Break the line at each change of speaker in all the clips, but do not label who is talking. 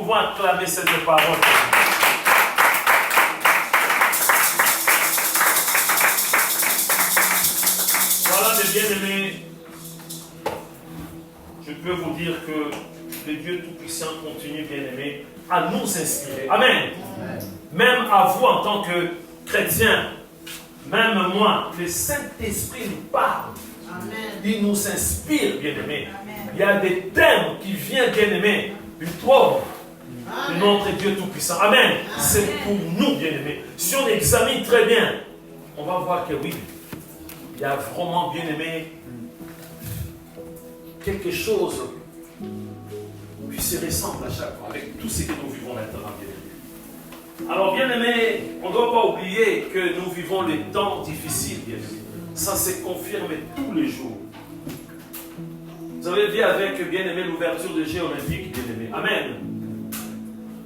pouvons acclamer cette parole. Voilà, mes bien-aimés, je peux vous dire que le Dieu Tout-Puissant continue, bien-aimés, à nous inspirer. Amen. Amen. Même à vous en tant que chrétiens, même moi, le Saint-Esprit nous parle. Amen. Il nous inspire, bien-aimés. Il y a des thèmes qui viennent, bien-aimés, du trône de notre Dieu Tout-Puissant. Amen. Amen. C'est pour nous, bien-aimés. Si on examine très bien, on va voir que oui, il y a vraiment, bien-aimés, quelque chose qui se ressemble à chaque fois avec tout ce que nous vivons maintenant, bien-aimés. Alors, bien-aimés, on ne doit pas oublier que nous vivons les temps difficiles, bien-aimés. Ça se confirme tous les jours. Vous avez vu avec, bien-aimé, l'ouverture des Jeux olympiques, bien-aimé. Amen.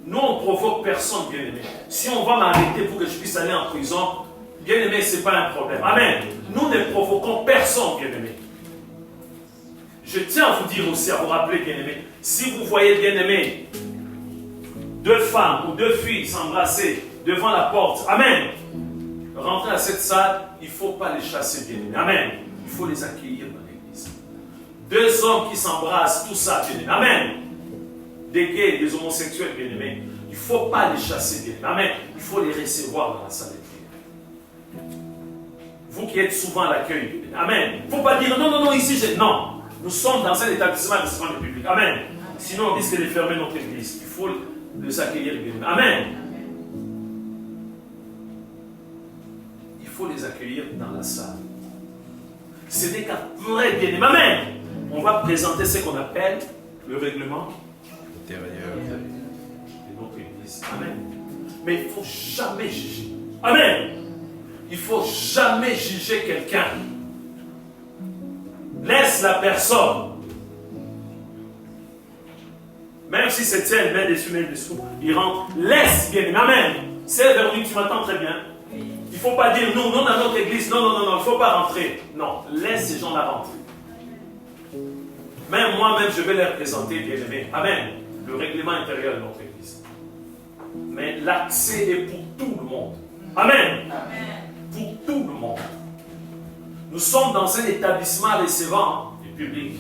Nous, on ne provoque personne, bien-aimé. Si on va m'arrêter pour que je puisse aller en prison, bien-aimé, ce n'est pas un problème. Amen. Nous ne provoquons personne, bien-aimé. Je tiens à vous dire aussi, à vous rappeler, bien-aimé, si vous voyez, bien-aimé, deux femmes ou deux filles s'embrasser devant la porte, amen, rentrer à cette salle, il ne faut pas les chasser, bien-aimé. Amen. Il faut les accueillir dans l'église. Deux hommes qui s'embrassent, tout ça, bien-aimé. Amen. Des gays, des homosexuels, bien-aimés. Il ne faut pas les chasser, bien-aimé. Amen. Il faut les recevoir dans la salle de prière. Vous qui êtes souvent à l'accueil, amen. Il ne faut pas dire non, non, non, ici, non. Nous sommes dans un établissement de public. Amen. Sinon, on risque de fermer notre église. Il faut les accueillir, bien-aimé. Amen. Il faut les accueillir dans la salle. Ce n'est qu'après, bien-aimé. Amen. On va présenter ce qu'on appelle le règlement intérieur de notre église. Amen. Mais il ne faut jamais juger. Amen. Il ne faut jamais juger quelqu'un. Laisse la personne. Même si c'est elle, main dessus, main dessous, il rentre. Laisse, bien aimé. Amen. C'est Véronique, tu m'entends très bien. Il ne faut pas dire nous, non, dans notre église, non, non, non, non, il ne faut pas rentrer. Non, laisse ces gens-là rentrer. Même moi-même, je vais les représenter, bien aimé. Amen. Le règlement intérieur de notre église. Mais l'accès est pour tout le monde. Amen. Amen. Pour tout le monde. Nous sommes dans un établissement recevant du public.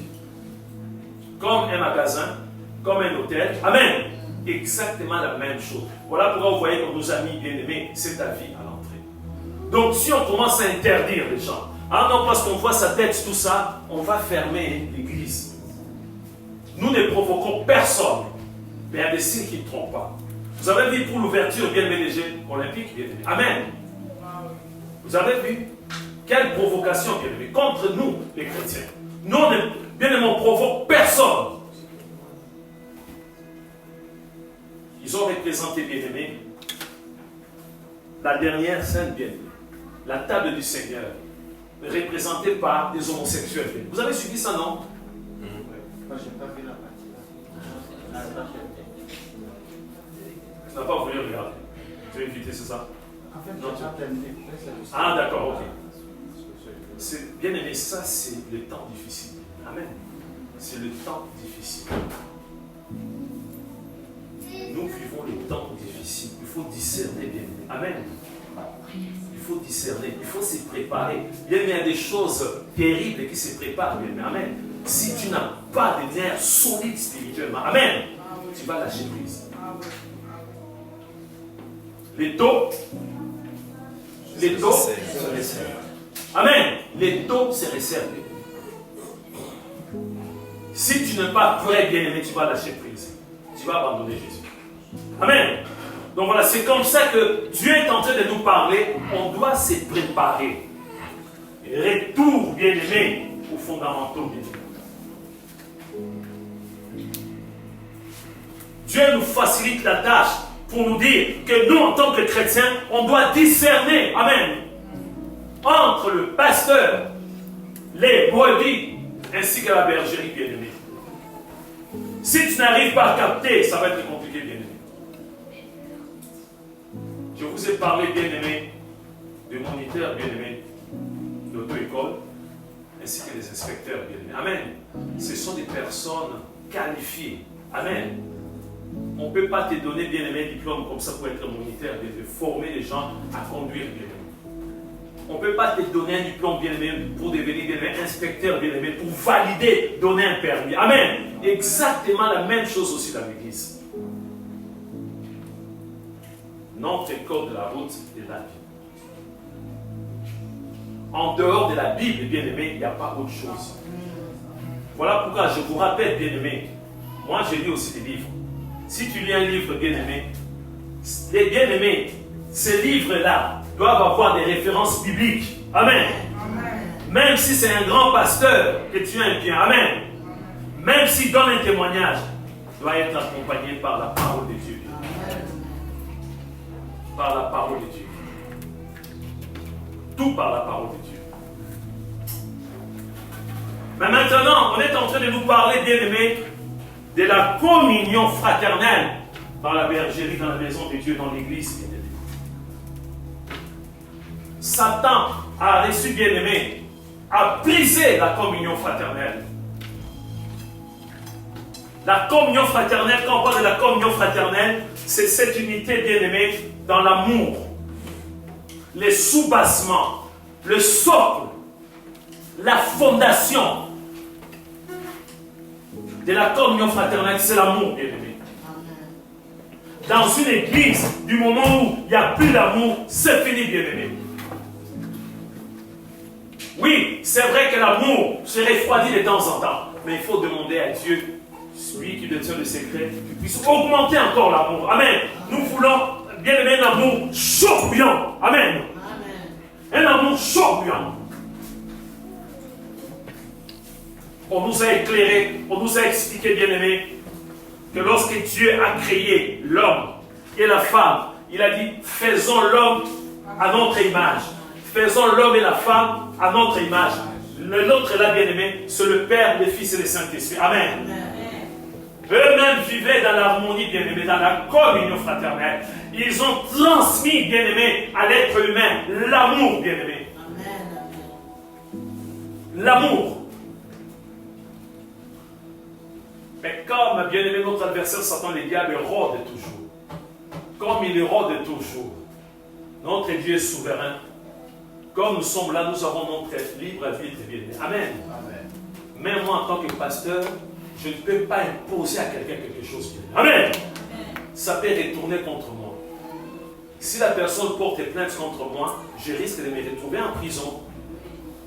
Comme un magasin, comme un hôtel. Amen. Exactement la même chose. Voilà pourquoi vous voyez que nos amis bien-aimés, c'est ta vie à l'entrée. Donc si on commence à interdire les gens, ah non, parce qu'on voit sa tête, tout ça, on va fermer l'église. Nous ne provoquons personne. Mais il y a des signes qui ne trompent pas. Vous avez vu pour l'ouverture, bien-aimé, des Jeux olympiques, bien-aimé. Amen. Vous avez vu? Quelle provocation, bien-aimé, contre nous, les chrétiens. Nous, bien-aimé, on ne provoque personne. Ils ont représenté, bien-aimé, la dernière scène, bien-aimé, la table du Seigneur, représentée par des homosexuels. Vous avez suivi ça, non?
Moi, je n'ai pas vu la partie là.
Tu n'as pas voulu regarder. Tu veux éviter, c'est ça?
En fait, non, tu as terminé.
Ah, d'accord, ok. C'est, bien aimé, ça c'est le temps difficile. Amen. C'est le temps difficile. Nous vivons les temps difficiles. Il faut discerner, bien aimé. Amen. Il faut discerner, il faut se préparer. Bien aimé, il y a des choses terribles qui se préparent, bien aimé. Amen. Si tu n'as pas de nerfs solides spirituellement, amen, tu vas lâcher prise. Les taux se resserrent. Amen. Les taux se resserrent. Si tu n'es pas prêt, bien aimé, tu vas lâcher prise. Tu vas abandonner Jésus. Amen. Donc voilà, c'est comme ça que Dieu est en train de nous parler. On doit se préparer. Retour, bien aimé, aux fondamentaux, bien aimé. Dieu nous facilite la tâche pour nous dire que nous, en tant que chrétiens, on doit discerner, amen, entre le pasteur, les brebis, ainsi que la bergerie, bien-aimée. Si tu n'arrives pas à capter, ça va être compliqué, bien-aimé. Je vous ai parlé, bien-aimé, de moniteurs, bien-aimés, d'auto-école, ainsi que des inspecteurs, bien-aimés. Amen. Ce sont des personnes qualifiées. Amen. On ne peut pas te donner, bien-aimé, un diplôme comme ça pour être moniteur, de former les gens à conduire, bien-aimé. On ne peut pas te donner un diplôme, bien-aimé, pour devenir, bien-aimé, inspecteur, bien-aimé, pour valider, donner un permis. Amen. Exactement la même chose aussi dans l'Église. Notre code de la route est la Bible. En dehors de la Bible, bien-aimé, il n'y a pas autre chose. Voilà pourquoi je vous rappelle, bien-aimé, moi je lis aussi des livres. Si tu lis un livre, bien-aimé, les bien-aimés, ces livres-là doivent avoir des références bibliques. Amen. Même si c'est un grand pasteur que tu aimes bien. Amen. Même s'il donne un témoignage, doit être accompagné par la parole de Dieu. Par la parole de Dieu. Tout par la parole de Dieu. Mais maintenant, on est en train de nous parler, bien-aimés, de la communion fraternelle dans la bergerie, dans la maison de Dieu, dans l'église, bien-aimé. Satan a reçu, bien-aimé, a brisé la communion fraternelle. La communion fraternelle, quand on parle de la communion fraternelle, c'est cette unité, bien-aimée, dans l'amour, les soubassements, le socle, la fondation de la communion fraternelle, c'est l'amour, bien-aimé. Dans une église, du moment où il n'y a plus d'amour, c'est fini, bien-aimé. Oui, c'est vrai que l'amour se refroidit de temps en temps, mais il faut demander à Dieu, celui qui détient le secret, qu'il puisse augmenter encore l'amour. Amen. Nous voulons, bien-aimé, un amour chaud bouillant. Amen. Un amour chaud bouillant. On nous a éclairé, on nous a expliqué, bien-aimé, que lorsque Dieu a créé l'homme et la femme, il a dit, faisons l'homme à notre image. Faisons l'homme et la femme à notre image. Le nôtre là, bien-aimé, c'est le Père, le Fils et le Saint-Esprit. Amen. Eux-mêmes vivaient dans l'harmonie, bien-aimé, dans la communion fraternelle. Ils ont transmis, bien-aimé, à l'être humain l'amour, bien-aimé. L'amour. Mais comme, bien-aimé, notre adversaire Satan, le diable, rôde toujours. Comme il rôde toujours, notre Dieu est souverain. Comme nous sommes là, nous avons notre libre arbitre, bien-aimé. Amen. Amen. Même moi, en tant que pasteur, je ne peux pas imposer à quelqu'un quelque chose. Amen. Amen. Ça peut retourner contre moi. Si la personne porte plainte contre moi, je risque de me retrouver en prison.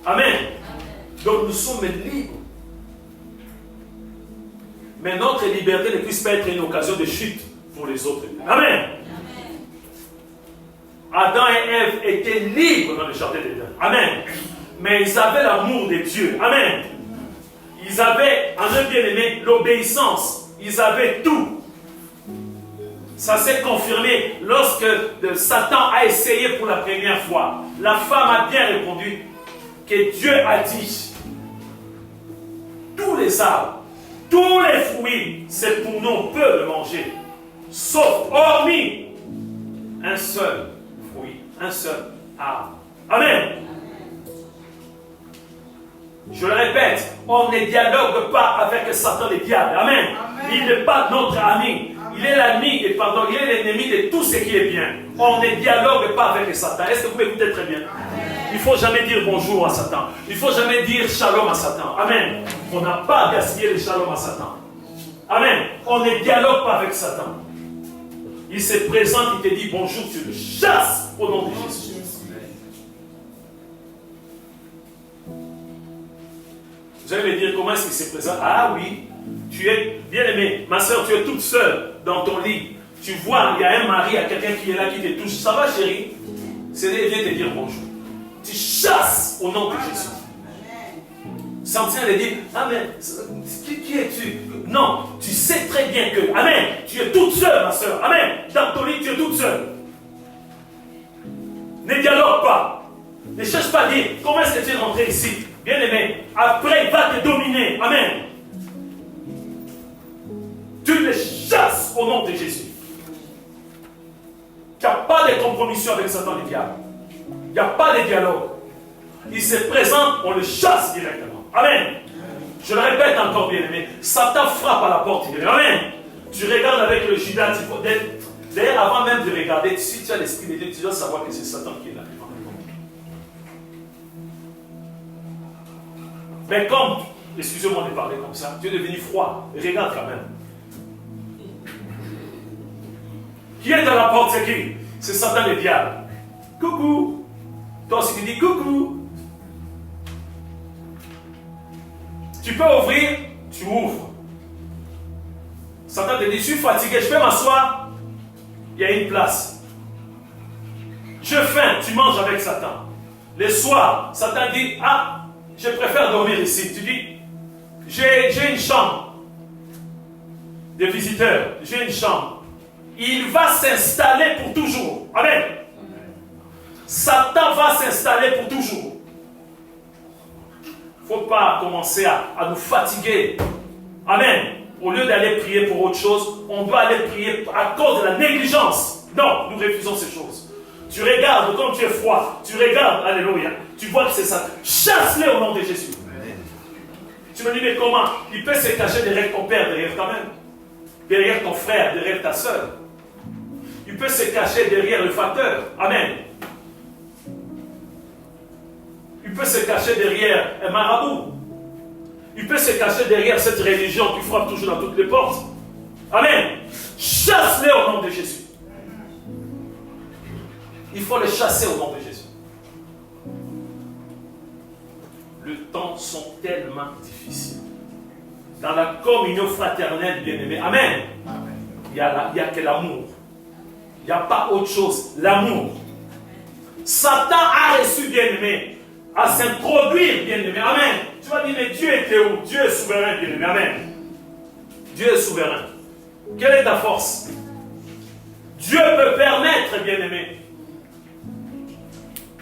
Amen. Donc nous sommes libres. Mais notre liberté ne puisse pas être une occasion de chute pour les autres. Amen. Adam et Ève étaient libres dans le jardin d'Éden. Amen. Mais ils avaient l'amour de Dieu. Amen. Ils avaient, en eux bien-aimé, l'obéissance. Ils avaient tout. Ça s'est confirmé lorsque Satan a essayé pour la première fois. La femme a bien répondu que Dieu a dit tous les arbres, tous les fruits, c'est pour nous, on peut le manger. Sauf, hormis, un seul fruit, un seul arbre. Amen. Je le répète, on ne dialogue pas avec Satan le diable. Amen. Il n'est pas notre ami. Il est l'ami et pardon, il est l'ennemi de tout ce qui est bien. On ne dialogue pas avec Satan. Est-ce que vous m'écoutez très bien? Il ne faut jamais dire bonjour à Satan. Il ne faut jamais dire shalom à Satan. Amen. On n'a pas gaspillé le shalom à Satan. Amen. On ne dialogue pas avec Satan. Il se présente, il te dit bonjour, tu le chasses au nom de Jésus. Vous allez me dire comment est-ce qu'il se présente? Ah oui, tu es bien aimé. Ma soeur, tu es toute seule dans ton lit. Tu vois, il y a un mari, il y a quelqu'un qui est là, qui te touche. Ça va, chérie? C'est là, il vient te dire bonjour. Tu chasses au nom de Jésus. Sans train de dire, Amen, qui es-tu? Non, tu sais très bien que, Amen, tu es toute seule, ma soeur. Amen, dans ton lit, tu es toute seule. Ne dialogue pas. Ne cherche pas à dire, comment est-ce que tu es rentré ici? Bien aimé, après il va te dominer. Amen. Tu les chasses au nom de Jésus. Il n'y a pas de compromission avec Satan le diable. Il n'y a pas de dialogue. Il se présente, on le chasse directement. Amen. Je le répète encore, bien aimé. Satan frappe à la porte. Amen. Tu regardes avec le Judas, d'ailleurs, avant même de regarder, si tu as l'esprit de Dieu, tu dois savoir que c'est Satan qui est là. Mais comme, excusez-moi de parler comme ça, tu es devenu froid, regarde quand même. Qui est dans la porte, c'est qui? C'est Satan le diable. Coucou. Toi aussi tu dis coucou. Tu peux ouvrir, tu ouvres. Satan te dit, je suis fatigué, je peux m'asseoir. Il y a une place. Je faim, tu manges avec Satan. Le soir, Satan dit, ah, je préfère dormir ici. Tu dis, j'ai une chambre de visiteurs, j'ai une chambre. Il va s'installer pour toujours. Amen. Satan va s'installer pour toujours. Il ne faut pas commencer à nous fatiguer. Amen. Au lieu d'aller prier pour autre chose, on doit aller prier à cause de la négligence. Non, nous refusons ces choses. Tu regardes, comme tu es froid, tu regardes, alléluia, tu vois que c'est ça. Chasse-les au nom de Jésus. Tu me dis, mais comment? Il peut se cacher derrière ton père, derrière toi-même, derrière ton frère, derrière ta soeur. Il peut se cacher derrière le facteur. Amen. Il peut se cacher derrière un marabout. Il peut se cacher derrière cette religion qui frappe toujours dans toutes les portes. Amen. Chasse-les au nom de Jésus. Il faut les chasser au nom de Jésus. Les temps sont tellement difficiles. Dans la communion fraternelle, bien-aimés. Amen. Il n'y a que l'amour. Il n'y a pas autre chose. L'amour. Satan a reçu, bien-aimé, à s'introduire, bien-aimé. Amen. Tu vas dire, mais Dieu était où? Dieu est souverain, bien-aimé. Amen. Dieu est souverain. Quelle est ta force? Dieu peut permettre, bien-aimé.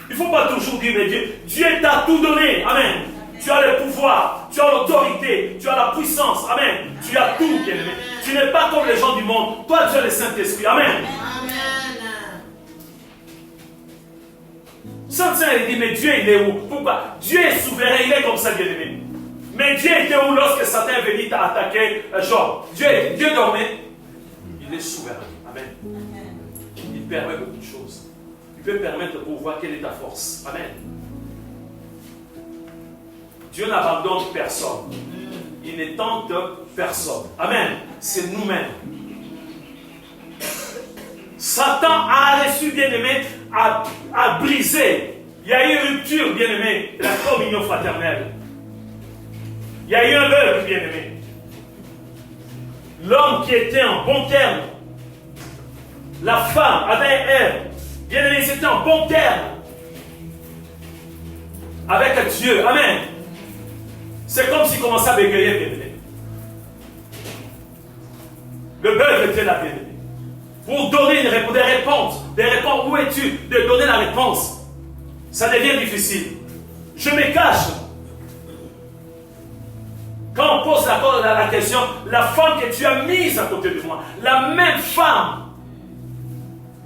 Il ne faut pas toujours dire, mais Dieu t'a tout donné. Amen. Tu as le pouvoir, tu as l'autorité, tu as la puissance. Amen. Tu as tout, bien-aimé. Tu n'es pas comme les gens du monde. Toi, tu as le Saint-Esprit. Amen. Saint-Saint, il dit, mais Dieu, il est où? Pourquoi? Dieu est souverain, il est comme ça, bien-aimé. Mais Dieu était où lorsque Satan est venu t'attaquer Job? Dieu dormait. Il est souverain. Amen. Il permet beaucoup de choses. Il peut permettre pour voir quelle est ta force. Amen. Dieu n'abandonne personne. Il ne tente personne. Amen. C'est nous-mêmes. Satan a reçu, bien-aimé, a brisé. Il y a eu une rupture, bien-aimé, de la communion fraternelle. Il y a eu un bug, bien-aimé. L'homme qui était en bon terme, la femme, Adam et Ève, bien-aimé, c'était en bon terme avec Dieu. Amen. C'est comme s'il commençait à bégayer, bien-aimé. Le bug était là, bien-aimé. Pour donner des réponses, où es-tu? De donner la réponse. Ça devient difficile. Je me cache. Quand on pose la question, la femme que tu as mise à côté de moi, la même femme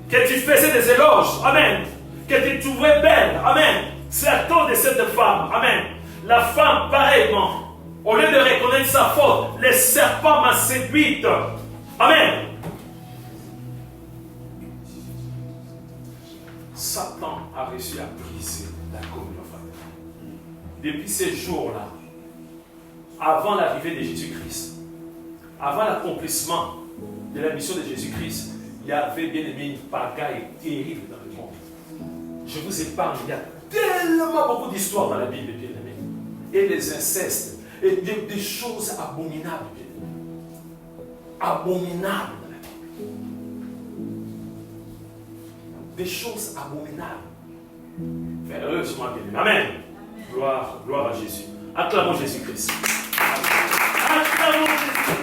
que tu faisais des éloges, amen, que tu trouvais belle, amen, c'est à cause de cette femme, amen. La femme, pareillement, au lieu de reconnaître sa faute, le serpent m'a séduite, amen. Satan a réussi à briser la communion fraternelle. Depuis ces jours-là, avant l'arrivée de Jésus-Christ, avant l'accomplissement de la mission de Jésus-Christ, il y avait bien aimé une pagaille terrible dans le monde. Je vous épargne, il y a tellement beaucoup d'histoires dans la Bible, bien aimé. Et les incestes, et des choses abominables, bien aimé. Abominables. Des choses abominables. Mais heureusement, bien aimé. Amen. Gloire à Jésus. Acclamons Jésus-Christ. Acclamons Jésus-Christ.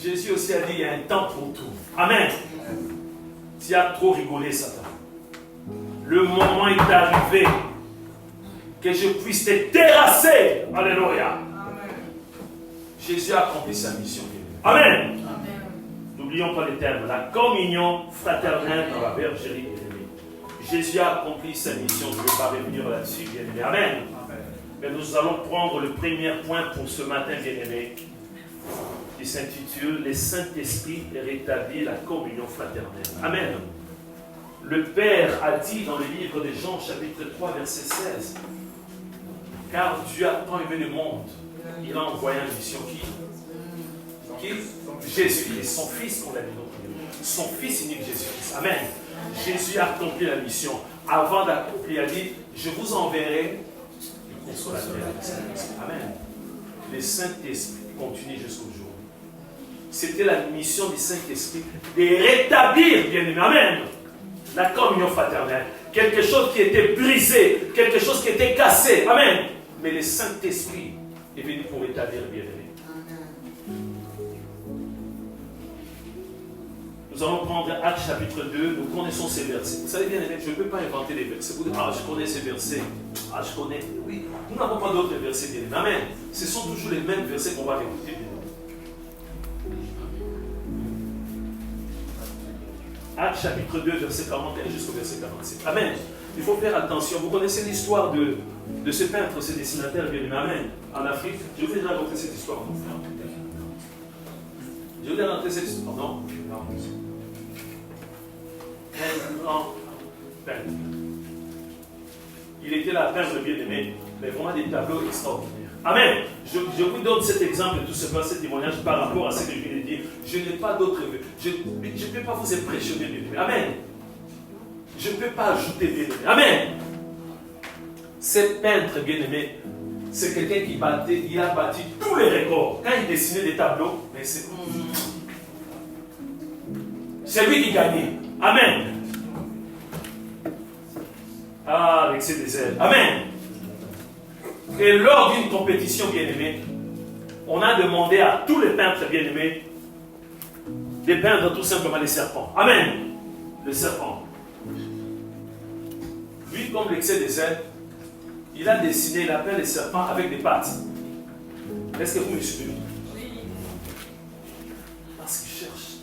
Jésus aussi a dit, il y a un temps pour tout. Amen. Tu as trop rigolé, Satan. Le moment est arrivé que je puisse te terrasser. Alléluia. Jésus a accompli sa mission. Amen. N'oublions pas les termes. La communion fraternelle dans la bergerie, bien-aimée. Jésus a accompli sa mission. Je ne vais pas revenir là-dessus, bien-aimé. Amen. Mais nous allons prendre le premier point pour ce matin, bien-aimé, qui s'intitule « Les Saint-Esprit rétablit la communion fraternelle ». Amen. Le Père a dit dans le livre de Jean, chapitre 3, verset 16, « Car Dieu a tant aimé le monde, il a envoyé une mission qui Jésus-Christ, son Fils, qu'on l'a dit donc, son Fils unique Jésus-Christ. Amen. Jésus a accompli la mission. Avant d'accomplir, il a dit, je vous enverrai le consolateur. Amen. Le Saint-Esprit continue jusqu'au jour. C'était la mission du Saint-Esprit de rétablir, bien aimé, amen, la communion fraternelle. Quelque chose qui était brisé, quelque chose qui était cassé. Amen. Mais le Saint-Esprit est venu pour rétablir, bien aimé. Nous allons prendre Actes chapitre 2, nous connaissons ces versets. Vous savez bien, je ne peux pas inventer les versets. Vous dites, ah, je connais ces versets. Ah, je connais. Oui, nous n'avons pas d'autres versets, bien aimé. Amen. Ce sont toujours les mêmes versets qu'on va écouter, bien aimé. Actes chapitre 2, verset 41 jusqu'au verset 47. Amen. Il faut faire attention. Vous connaissez l'histoire de ce peintre, ce dessinateur, bien aimé. Amen. En Afrique. Je vous ai déjà raconté cette histoire, mon frère. Je vous ai raconté cette histoire, non? Peintre. Il était la peintre bien-aimé, mais vraiment des tableaux extraordinaires. Amen. Je vous donne cet exemple de tout ce passé témoignage par rapport à ce que je viens de dire. Je n'ai pas d'autre. Je ne peux pas vous impressionner, bien-aimé. Amen. Je ne peux pas ajouter, bien-aimé. Amen. Ce peintre, bien-aimé, c'est quelqu'un qui battait, il a battu tous les records. Quand il dessinait des tableaux, mais c'est lui qui gagnait. Amen. Ah, avec ses déserts. Amen. Et lors d'une compétition bien-aimée, on a demandé à tous les peintres bien-aimés de peindre tout simplement les serpents. Amen. Le serpent. Lui, comme l'excès des ailes, il a dessiné, il appelle les serpents avec des pattes. Est-ce que vous me suivez? Oui. Parce qu'il cherche.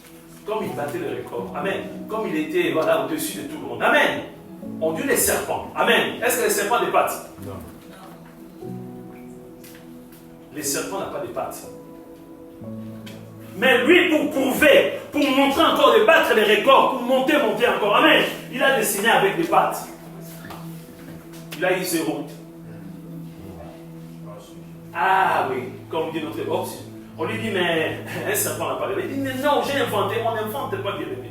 Comme il battait le record. Amen. Comme il était voilà, au-dessus de tout le monde. Amen. On dit les serpents. Amen. Est-ce que les serpents ont des pattes? Non. Les serpents n'ont pas de pattes. Mais lui, pour prouver, pour montrer encore de battre les records, pour monter encore. Amen. Il a dessiné avec des pattes. Il a eu 0. Ah oui, comme dit notre boss. On lui dit, mais un serpent n'a pas de. Il dit, mais non, j'ai inventé, on n'invente pas bien aimé.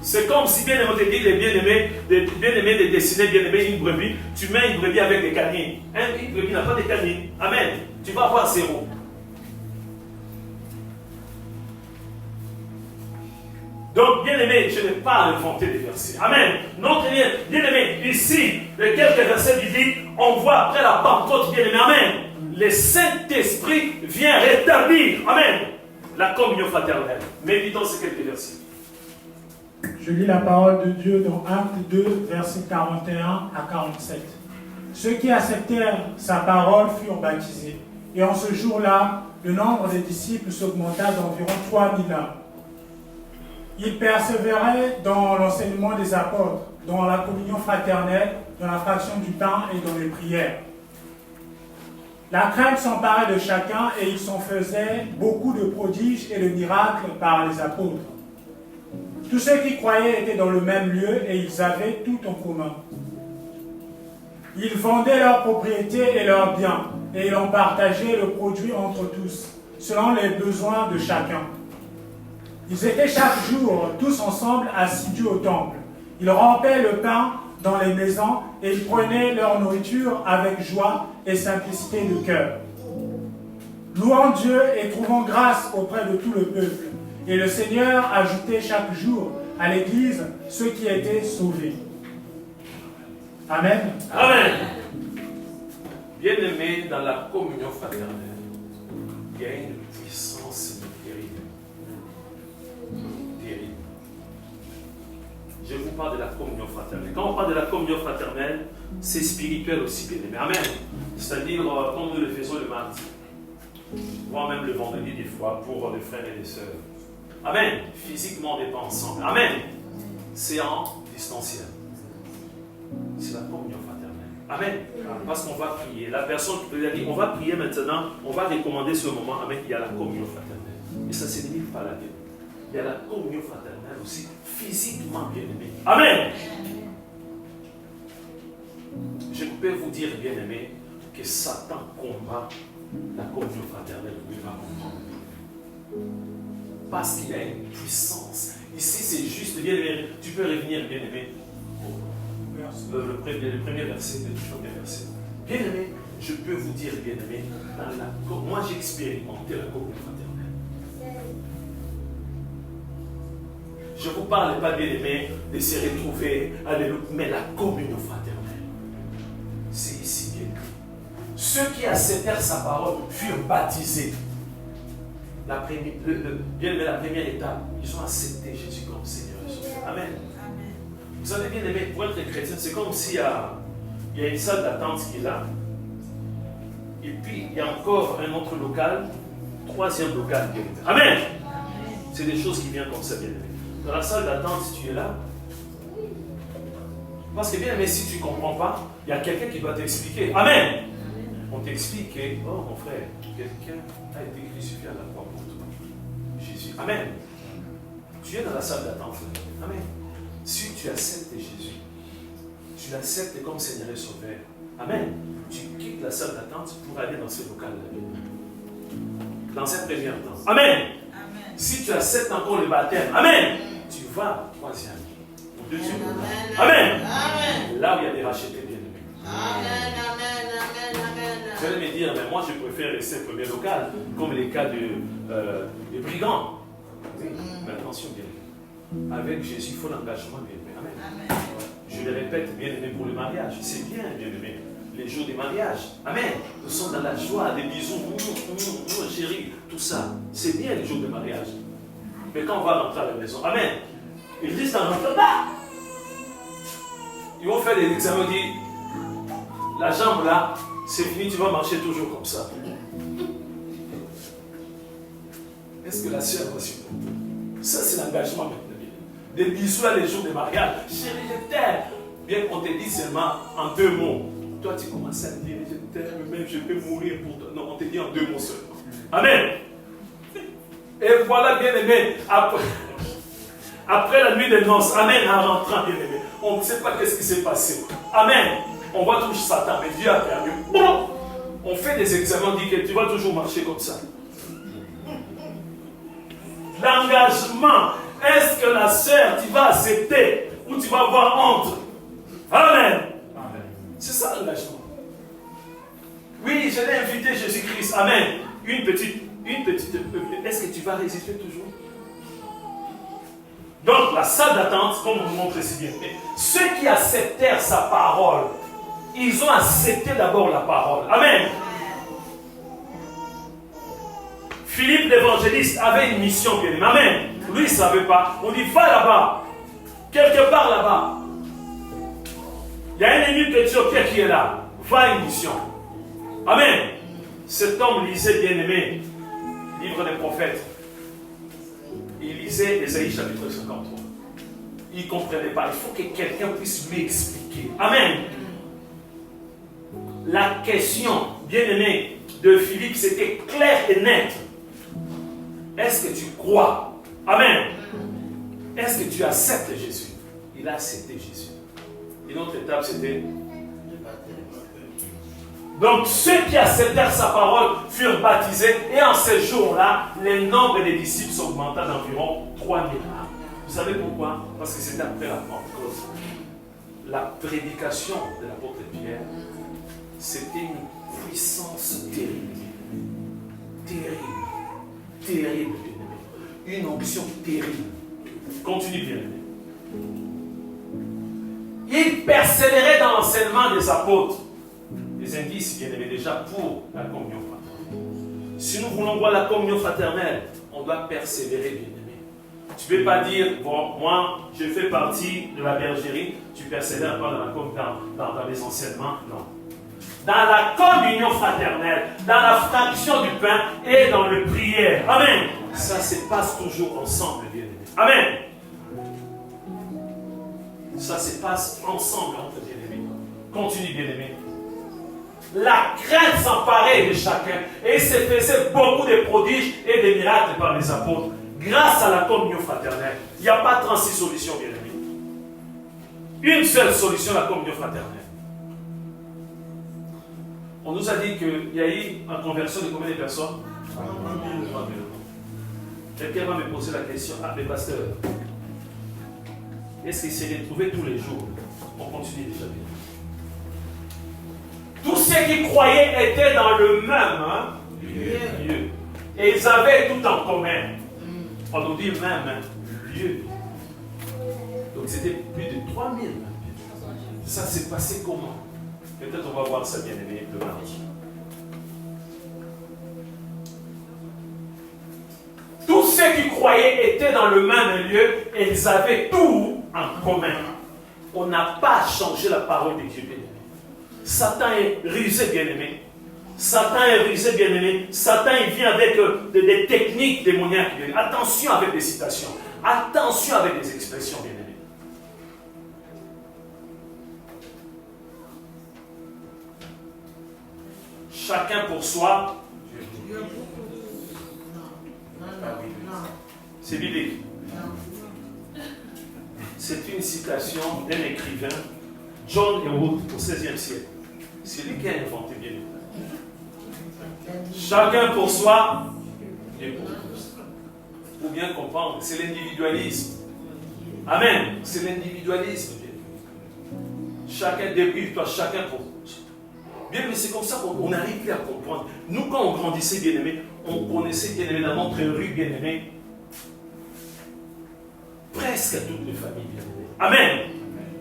C'est comme si bien aimé te dit, les bien-aimés de dessiner bien-aimé une brebis, tu mets une brebis avec des canines. Une brebis n'a pas de canines. Amen. Tu vas avoir 0. Donc, bien-aimé, je n'ai pas inventé des versets. Amen. Notre bien-aimé, ici, les quelques versets du dit, on voit après la Pentecôte, bien-aimé, amen. Le Saint-Esprit vient rétablir, amen, la communion fraternelle. Méditons ces quelques versets.
Je lis la parole de Dieu dans Actes 2, versets 41 à 47. Ceux qui acceptèrent sa parole furent baptisés. Et en ce jour-là, le nombre des disciples s'augmenta d'environ 3000 âmes. Ils persévéraient dans l'enseignement des apôtres, dans la communion fraternelle, dans la fraction du pain et dans les prières. La crainte s'emparait de chacun et il s'en faisait beaucoup de prodiges et de miracles par les apôtres. Tous ceux qui croyaient étaient dans le même lieu et ils avaient tout en commun. Ils vendaient leurs propriétés et leurs biens et ils en partageaient le produit entre tous, selon les besoins de chacun. Ils étaient chaque jour tous ensemble assidus au temple. Ils rampaient le pain dans les maisons et ils prenaient leur nourriture avec joie et simplicité de cœur, louant Dieu et trouvant grâce auprès de tout le peuple. Et le Seigneur ajoutait chaque jour à l'Église ceux qui étaient sauvés. Amen.
Amen. Bien-aimés, dans la communion fraternelle, il y a une puissance terrible. Terrible. Je vous parle de la communion fraternelle. Quand on parle de la communion fraternelle, c'est spirituel aussi, bien-aimés. Amen. C'est-à-dire, comme nous le faisons le mardi, voire même le vendredi des fois, pour les frères et les sœurs. Amen. Physiquement, on n'est pas ensemble. Amen. C'est en distanciel. C'est la communion fraternelle. Amen. Parce qu'on va prier. La personne lui a dit, on va prier maintenant, on va recommander ce moment. Amen. Il y a la communion fraternelle. Et ça ne se limite pas à la Bible. Il y a la communion fraternelle aussi, physiquement bien aimé. Amen. Je peux vous dire, bien aimé, que Satan combat la communion fraternelle. Oui, va comprendre. Parce qu'il y a une puissance. Ici, c'est juste, bien aimé. Tu peux revenir, bien aimé. Le premier verset, le premier verset. Bien aimé, je peux vous dire, bien aimé, moi j'ai expérimenté la communion fraternelle. Je ne vous parle pas, bien aimé, de se retrouver, alléluia, mais la communion fraternelle, c'est ici, bien aimé. Ceux qui acceptèrent sa parole furent baptisés. La première étape, ils ont accepté Jésus comme Seigneur et Sauveur. Amen. Vous savez, bien aimé, pour être chrétien, c'est comme s'il y a une salle d'attente qui est là. Et puis, il y a encore un autre local, troisième local. Bien aimé. Amen. C'est des choses qui viennent comme ça, bien aimé. Dans la salle d'attente, si tu es là, parce que bien aimé, si tu ne comprends pas, il y a quelqu'un qui doit t'expliquer. Amen. On t'explique que, oh mon frère, quelqu'un a été crucifié à la croix pour toi. Jésus. Amen. Tu es dans la salle d'attente. Amen. Si tu acceptes Jésus, tu l'acceptes comme Seigneur et Sauveur. Amen. Tu quittes la salle d'attente pour aller dans ce local-là. Dans cette première temps. Amen. Amen. Si tu acceptes encore le baptême, Amen. Tu vas au troisième, au deuxième local. Amen. Amen. Là où il y a des rachetés bien aimés. Amen. Vous allez me dire, mais moi je préfère rester au premier local, comme les cas de brigands. Oui, mais attention bien aimé. Avec Jésus, il faut l'engagement, bien aimé. Amen. Amen. Je le répète, bien aimé, pour le mariage. C'est bien, bien aimé. Les jours des mariages. Amen. Nous sommes dans la joie, des bisous, chérie, tout ça. C'est bien les jours de mariage. Mais quand on va rentrer à la maison, Amen. Ils disent en rentrant là. Ils vont faire des examens, ils disent, la jambe là, c'est fini, tu vas marcher toujours comme ça. Est-ce que la sœur va supporter? Ça, c'est l'engagement maintenant. Des bisous à les jours de mariage. Chérie, je t'aime. Bien qu'on te dise seulement en 2 mots. Toi, tu commences à dire, je t'aime, même je peux mourir pour toi. Non, on te dit en 2 mots seulement. Amen. Et voilà, bien aimé, après la nuit des noces, Amen, en rentrant, bien aimé, on ne sait pas qu'est-ce qui s'est passé. Amen. On va toucher Satan, mais Dieu a permis. Bon, on fait des examens, on dit que tu vas toujours marcher comme ça. L'engagement. Est-ce que la sœur, tu vas accepter ou tu vas avoir honte? Amen. Amen. C'est ça l'engagement. Oui, je l'ai invité Jésus-Christ. Amen. Une petite. Est-ce que tu vas résister toujours? Donc, la salle d'attente, comme on nous montre ici bien, ceux qui acceptèrent sa parole, ils ont accepté d'abord la parole. Amen. Philippe l'évangéliste avait une mission, bien aimé. Amen. Lui, il ne savait pas. On dit, va là-bas. Quelque part là-bas. Il y a un ennemi éthiopien qui est là. Va à une mission. Amen. Cet homme lisait, bien aimé, livre des prophètes. Il lisait Ésaïe chapitre 53. Il ne comprenait pas. Il faut que quelqu'un puisse lui expliquer. Amen. La question, bien aimé, de Philippe, c'était clair et net. Est-ce que tu crois? Amen. Est-ce que tu acceptes Jésus? Il a accepté Jésus. Une autre étape, c'était... Donc, ceux qui acceptèrent sa parole furent baptisés. Et en ces jours-là, le nombre des disciples s'augmenta d'environ 3000. Vous savez pourquoi? Parce que c'était après la Pentecôte. La prédication de l'apôtre Pierre, c'était une puissance terrible. Terrible. Une onction terrible. Continue bien. Il persévérait dans l'enseignement des apôtres. Les indices, bien aimés, déjà pour la communion fraternelle. Si nous voulons voir la communion fraternelle, on doit persévérer, bien aimé. Tu ne peux pas dire, bon, moi, je fais partie de la bergerie, tu persévères pas dans les enseignements. Non. Dans la communion fraternelle, dans la fraction du pain et dans le prière. Amen. Ça se passe toujours ensemble, bien aimé. Amen. Ça se passe ensemble entre bien aimés. Continue, bien aimé. la crainte s'emparait de chacun. Et il se faisait beaucoup de prodiges et de miracles par les apôtres. Grâce à la communion fraternelle. Il n'y a pas 36 solutions, bien aimés. Une seule solution, la communion fraternelle. On nous a dit qu'il y a eu une conversion de combien de personnes? 3 000. Quelqu'un va me poser la question. Ah, mais pasteur, est-ce qu'il s'est retrouvé tous les jours? On continue déjà bien. Tous ceux qui croyaient étaient dans le même lieu. Et ils avaient tout en commun. On nous dit même lieu. Donc c'était plus de 3 000. Ça s'est passé comment? Peut-être on va voir ça, bien aimé, le mardi. Tous ceux qui croyaient étaient dans le même lieu et ils avaient tout en commun. On n'a pas changé la parole de Dieu, bien aimé. Satan est rusé, bien aimé. Satan est rusé, bien aimé. Satan, il vient avec des techniques démoniaques. Attention avec des citations. Attention avec des expressions, bien aimé. Chacun pour soi. C'est biblique. C'est une citation d'un écrivain, John Hewlett, au XVIe siècle. C'est lui qui a inventé bien. Chacun pour soi, Dieu pour tous. Pour bien comprendre, c'est l'individualisme. Amen. C'est l'individualisme. Chacun débrouille-toi, chacun pour tous. Bien, mais c'est comme ça qu'on arrive plus à comprendre. Nous, quand on grandissait, bien aimé, on connaissait bien évidemment dans notre rue, bien aimé, presque à toutes les familles, bien aimé. Amen.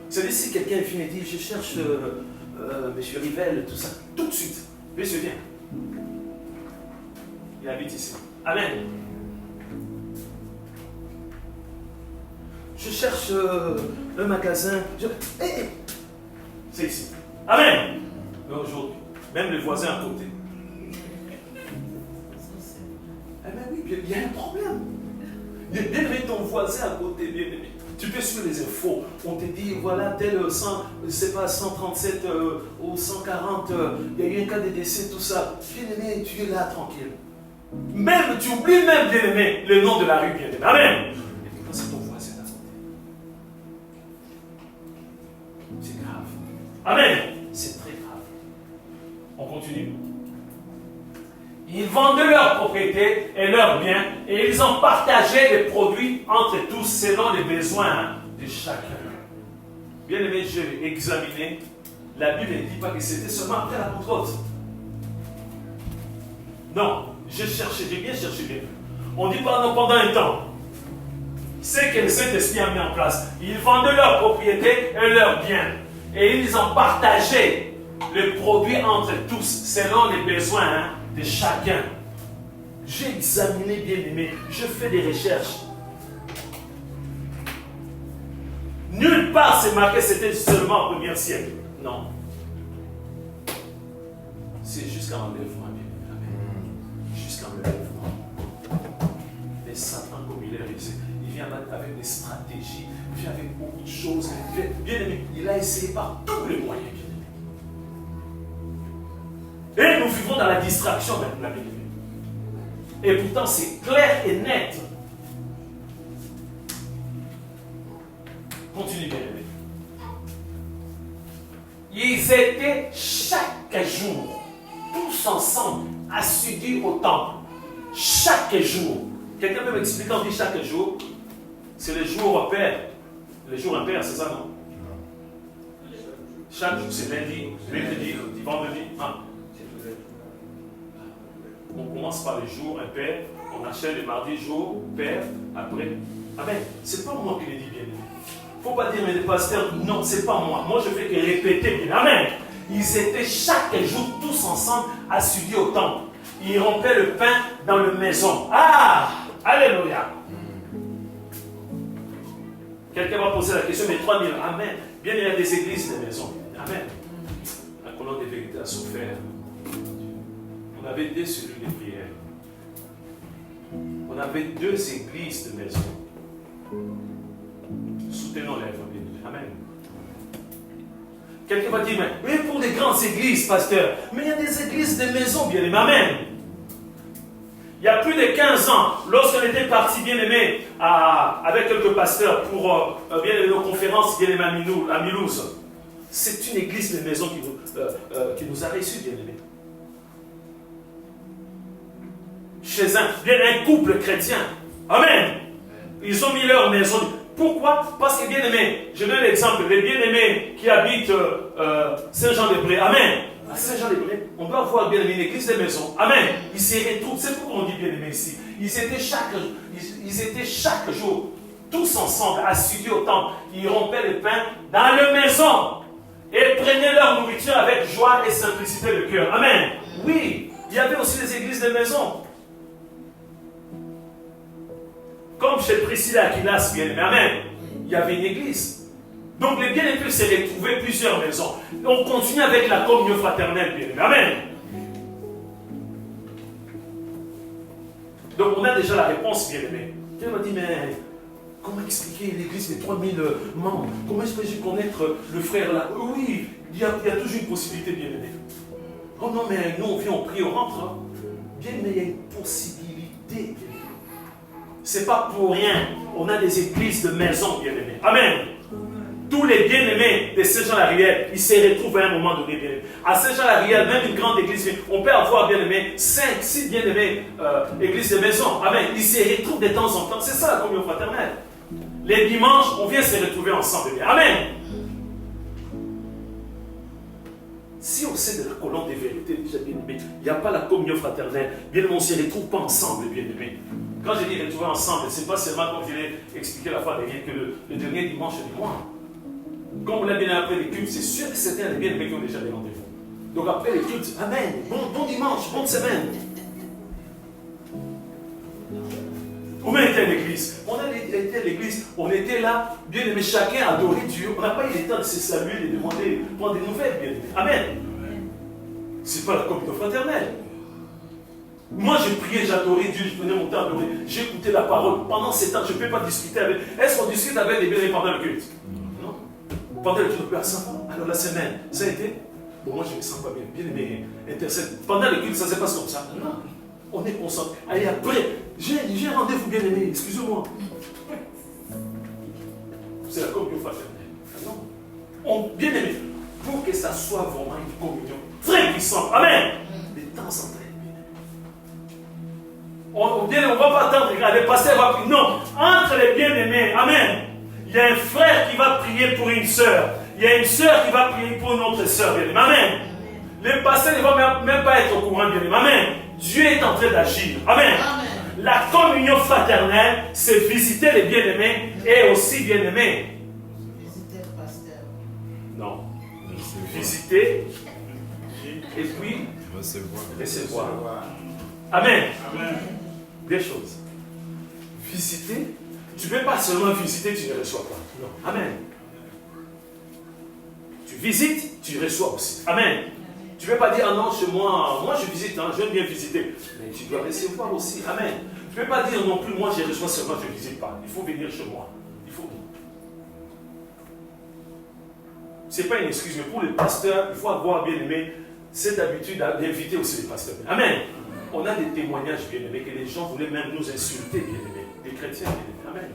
C'est-à-dire, si quelqu'un vient et dit, je cherche M. Rivel, tout ça, tout de suite, monsieur vient. Il habite ici. Amen. Je cherche un magasin. C'est ici. Amen. Mais aujourd'hui, même les voisins à côté. Eh bien oui, il y a un problème. Bien aimé, ton voisin à côté, bien aimé. Tu peux suivre les infos. On te dit, voilà, tel 100, c'est pas 137 ou 140, il y a eu un cas de décès, tout ça. Bien aimé, tu es là tranquille. Même, tu oublies même, bien aimé, le nom de la rue, bien aimé. Amen. Et puis quand c'est ton voisin à côté. C'est grave. Amen. C'est très grave. On continue. Ils vendaient leurs propriétés et leurs biens et ils ont partagé les produits entre tous selon les besoins de chacun. Bien aimé, j'ai examiné. La Bible ne dit pas que c'était seulement après la Pentecôte. Non, j'ai bien cherché bien. On dit pas non pendant un temps. C'est que le Saint-Esprit a mis en place. Ils vendaient leurs propriétés et leurs biens et ils ont partagé les produits entre tous selon les besoins de chacun. J'ai examiné, bien aimé, je fais des recherches. Nulle part c'est marqué c'était seulement au 1er siècle. Non. C'est jusqu'à l'enlèvement, bien aimé. Amen. Jusqu'à l'enlèvement. Et Satan, comme il est réussi, il vient avec des stratégies, il vient avec beaucoup de choses. Bien aimé, il a essayé par tous les moyens. Et nous vivons dans la distraction maintenant, bien aimé. Et pourtant, c'est clair et net. Continue, bien aimé. Ils étaient chaque jour, tous ensemble, assidus au temple. Chaque jour. Quelqu'un peut m'expliquer quand on dit chaque jour? C'est le jour impair. Le jour impair, c'est ça, non? Chaque jour, c'est lundi, mercredi, vendredi. Ah. On commence par le jour impair, on achète le mardi jour pair, après. Amen. C'est pas moi qui le dis bien. Il ne faut pas dire, mais les pasteurs, non, c'est pas moi. Moi, je fais que répéter bien. Amen. Ils étaient chaque jour tous ensemble assidus au temple. Ils rompaient le pain dans la maison. Ah! Alléluia. Quelqu'un va poser la question, mais 3000, amen. Bien, il y a des églises, des maisons. Amen. La colonne de vérité a souffert. On avait 2 cellules de prière. On avait 2 églises de maison. Soutenons l'œuvre. Amen. Quelqu'un va dire, mais pour les grandes églises, pasteur, mais il y a des églises, des maisons, bien aimés. Amen. Il y a plus de 15 ans, lorsqu'on était parti, bien aimé, avec quelques pasteurs pour bien aimé, nos conférences, bien aimé à Milouz, c'est une église, des maisons qui nous a reçus, bien aimé. Chez un couple chrétien. Amen. Ils ont mis leur maison. Pourquoi? Parce que bien aimé, je donne l'exemple, les bien-aimés qui habitent Saint-Jean-des-Prés. Amen. À Saint-Jean-des-Prés, on doit voir bien aimé une église des maisons. Amen. Ils se retrouvent, c'est pourquoi on dit bien aimé ici. Ils étaient chaque jour, tous ensemble, assidus au temple. Ils rompaient le pain dans leur maison et prenaient leur nourriture avec joie et simplicité de cœur. Amen. Oui, il y avait aussi des églises de maison. Comme chez Priscilla Aquinas, bien aimé, amen, il y avait une église. Donc les bien-aimés peuvent se retrouver plusieurs maisons. On continue avec la communion fraternelle, bien aimé, amen. Donc on a déjà la réponse, bien aimé. Quelqu'un m'a dit, mais comment expliquer l'église des 3000 membres? Comment est-ce que je vais connaître le frère là? Oui, il y a toujours une possibilité, bien aimé. Oh non, mais nous on vient, on prie, on rentre. Hein. Bien aimé, il y a une possibilité, bien aimé. C'est pas pour rien. On a des églises de maison, bien-aimés. Amen. Tous les bien-aimés de Saint-Jean-la-Rivière, ils se retrouvent à un moment donné, bien-aimés. À Saint-Jean-la-Rivière, même une grande église, on peut avoir, bien-aimés, 5, 6 bien-aimés églises de maison. Amen. Ils se retrouvent de temps en temps. C'est ça la communion fraternelle. Les dimanches, on vient se retrouver ensemble. Bien. Amen. Si on sait de la colonne des vérités, déjà bien-aimés, il n'y a pas la communion fraternelle. Bien-aimés, on ne se retrouve pas ensemble, bien-aimés. Quand je dis retrouver ensemble, ce n'est pas seulement comme je l'ai expliqué la fois dernière que le dernier dimanche du mois. Comme on l'a bien après les cultes, c'est sûr que certains des bien-aimés qui ont déjà des rendez-vous. Donc après les cultes, amen, bon dimanche, bonne semaine. On a été à l'église. On a été à l'église, on était là, bien aimé, chacun a adoré Dieu. On n'a pas eu le temps de se saluer, de demander, prendre des nouvelles, bien aimé. Amen. Ce n'est pas la communion fraternelle. Moi, je priais, j'adorais Dieu, je prenais mon temps à adorer, j'écoutais la parole. Pendant ces temps, je ne peux pas discuter avec. Est-ce qu'on discute avec les bien-aimés pendant le culte? Non. Pendant le culte, ça va. Alors la semaine, ça a été. Bon, moi, je ne me sens pas bien. Bien-aimé, intercède. Pendant le culte, ça se passe comme ça. Non. On est concentré. Allez, après, j'ai un rendez-vous, bien-aimé, excusez-moi. C'est la communion fraternelle. Non. Bien-aimé, pour que ça soit vraiment une communion très puissante. Amen. De temps en temps. On ne va pas attendre, le pasteur va prier. Non, entre les bien-aimés, amen. Il y a un frère qui va prier pour une sœur. Il y a une sœur qui va prier pour une autre sœur, bien-aimé. Amen. Le pasteur ne va même pas être au courant, bien-aimé. Amen. Dieu est en train d'agir. Amen. Amen. La communion fraternelle, c'est visiter les bien-aimés et aussi bien-aimés.
Visiter le pasteur.
Non. Visiter et puis recevoir. Amen. Amen. Des choses. Visiter, tu ne peux pas seulement visiter, tu ne reçois pas. Non. Amen. Tu visites, tu reçois aussi. Amen. Tu ne peux pas dire, ah non, chez moi je visite, hein, j'aime bien visiter. Mais tu dois recevoir aussi. Amen. Tu ne peux pas dire non plus, moi je reçois seulement, je ne visite pas. Il faut venir chez moi. Il faut. Ce n'est pas une excuse, mais pour les pasteurs, il faut avoir bien aimé cette habitude d'inviter aussi les pasteurs. Amen. On a des témoignages, bien aimés, que les gens voulaient même nous insulter, bien aimés. Des chrétiens, bien aimés. Amen.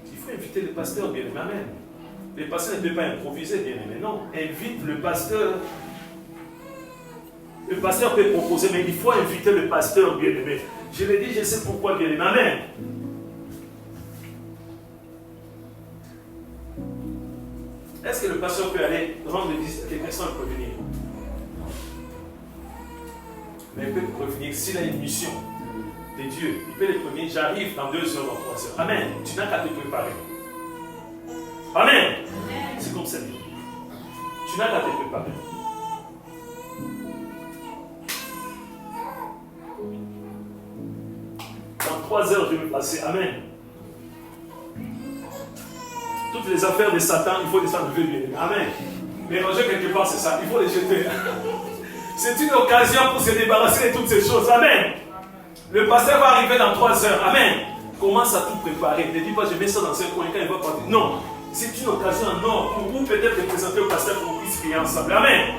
Il faut inviter les pasteurs, bien aimés. Amen. Les pasteurs ne peuvent pas improviser, bien aimés. Non. Invite le pasteur. Le pasteur peut proposer, mais il faut inviter le pasteur, bien aimé. Je l'ai dit, je sais pourquoi, bien aimé. Amen. Est-ce que le pasteur peut aller rendre visite à quelqu'un sans le prévenir? Mais il peut le prévenir s'il a une mission de Dieu. Il peut le prévenir, j'arrive dans 2 heures, dans 3 heures. Amen. Tu n'as qu'à te préparer. Amen. C'est comme ça. Tu n'as qu'à te préparer. Dans 3 heures, je vais passer. Amen. Toutes les affaires de Satan, il faut les enlever bien. Amen. Les ranger quelque part, c'est ça. Il faut les jeter. C'est une occasion pour se débarrasser de toutes ces choses. Amen. Le pasteur va arriver dans 3 heures. Amen. commence à tout préparer. Ne dis pas, je mets ça dans un coin quand il va partir. Non, c'est une occasion en or pour vous peut-être de présenter au pasteur pour qu'on puisse prier ensemble. Amen.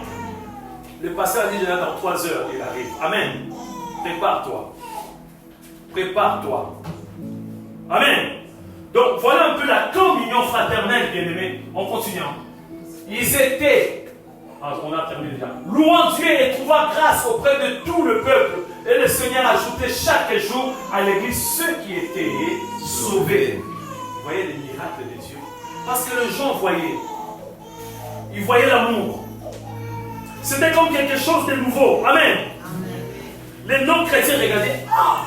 Le pasteur a dit, je dans 3 heures, il arrive. Amen. Prépare-toi. Prépare-toi. Amen. Donc voilà un peu la communion fraternelle, bien-aimés. En continuant. Ils étaient, on a terminé déjà, louant Dieu et trouvant grâce auprès de tout le peuple. Et le Seigneur ajoutait chaque jour à l'église ceux qui étaient sauvés. Vous voyez les miracles de Dieu. Parce que les gens voyaient. Ils voyaient l'amour. C'était comme quelque chose de nouveau. Amen. Les non-chrétiens regardaient. Ah,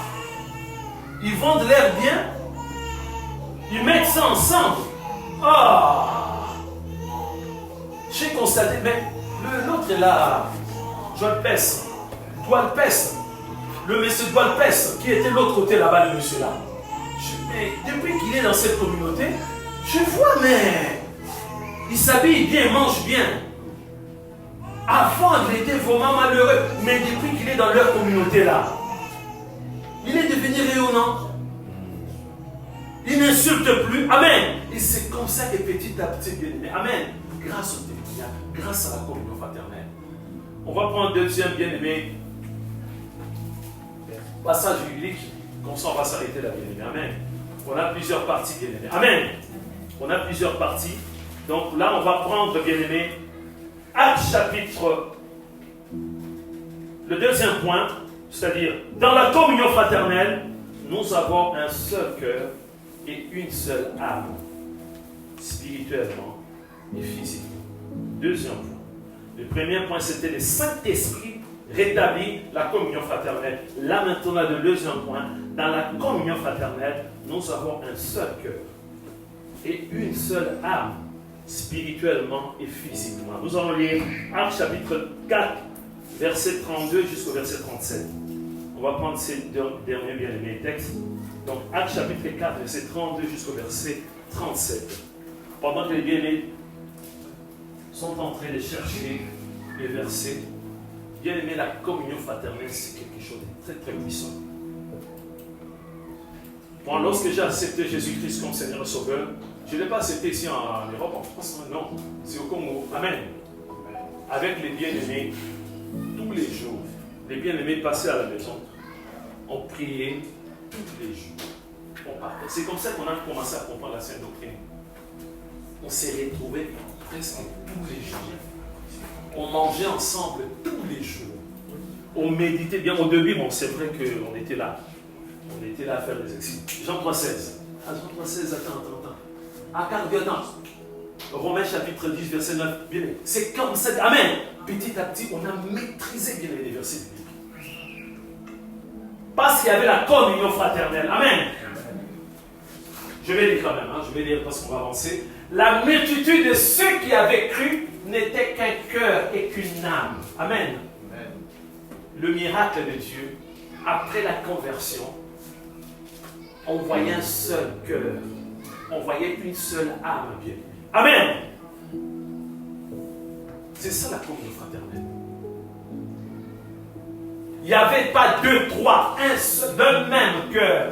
ils vendent l'air bien. Ils mettent ça ensemble. Ah, j'ai constaté, mais l'autre est là. Joël Pesse. Doual Pesse. Le monsieur Doual Pesse, qui était de l'autre côté là-bas, le monsieur là. Mais depuis qu'il est dans cette communauté, je vois, mais il s'habille bien, il mange bien. Avant, il était vraiment malheureux. Mais depuis qu'il est dans leur communauté là, il est devenu rayonnant. Il n'insulte plus. Amen. Et c'est comme ça que petit à petit, bien aimé. Amen. Grâce au témoignage, grâce à la communion fraternelle. On va prendre deuxième bien aimé. Passage biblique. Comme ça, on va s'arrêter là, bien aimé. Amen. On a plusieurs parties, bien aimé. Amen. On a plusieurs parties. Donc là, on va prendre, bien aimé, Actes chapitre. Le deuxième point, c'est-à-dire, dans la communion fraternelle, nous avons un seul cœur et une seule âme, spirituellement et physiquement. Deuxième point. Le premier point, c'était le Saint-Esprit rétablit la communion fraternelle. Là maintenant, le deuxième point, dans la communion fraternelle, nous avons un seul cœur et une seule âme, spirituellement et physiquement. Nous allons lire Actes chapitre 4, verset 32 jusqu'au verset 37. On va prendre ces deux derniers bien-aimés textes. Donc, Actes chapitre 4, verset 32 jusqu'au verset 37. Pendant que les bien-aimés sont en train de chercher les versets, bien-aimés, la communion fraternelle, c'est quelque chose de très, très puissant. Moi, lorsque j'ai accepté Jésus-Christ comme Seigneur et Sauveur, je ne l'ai pas accepté ici en Europe, en France, non. C'est au Congo. Amen. Avec les bien-aimés, tous les jours, les bien-aimés passaient à la maison. On priait tous les jours. On partait. C'est comme ça qu'on a commencé à comprendre la Sainte Doctrine. On s'est retrouvés presque tous les jours. On mangeait ensemble tous les jours. On méditait bien. Au début, bon, c'est vrai qu'on était là. On était là à faire des exercices. Jean 3,16. Ah, Jean 3,16, attends. Ah, attends. Romains chapitre 10, verset 9. Bien, c'est comme ça. Amen. Petit à petit, on a maîtrisé bien les versets bibliques. Parce qu'il y avait la communion fraternelle. Amen. Je vais lire quand même. Je vais lire parce qu'on va avancer. La multitude de ceux qui avaient cru n'était qu'un cœur et qu'une âme. Amen. Le miracle de Dieu, après la conversion, on voyait un seul cœur. On voyait une seule âme, bien. Amen. C'est ça la communion fraternelle. Il n'y avait pas deux, trois, un seul, d'un même cœur.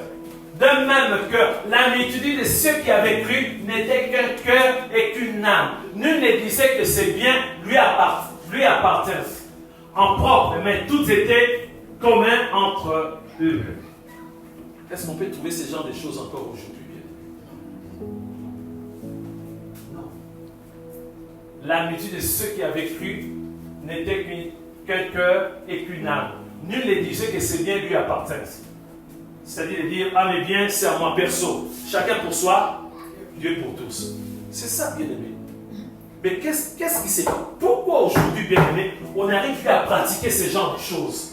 D'un même cœur. La multitude de ceux qui avaient cru n'était qu'un cœur et qu'une âme. Nul ne disait que ces biens lui appartiennent en propre, mais tout était commun entre eux. Est-ce qu'on peut trouver ce genre de choses encore aujourd'hui? Non. La multitude de ceux qui avaient cru n'était qu'un cœur et qu'une âme. Nul ne disait que ces biens lui appartiennent. C'est-à-dire de dire, ah mes biens, c'est à moi perso. Chacun pour soi, Dieu pour tous. C'est ça, bien-aimé. Mais qu'est-ce qui s'est fait? Pourquoi aujourd'hui, bien-aimé, on n'arrive plus à pratiquer ce genre de choses?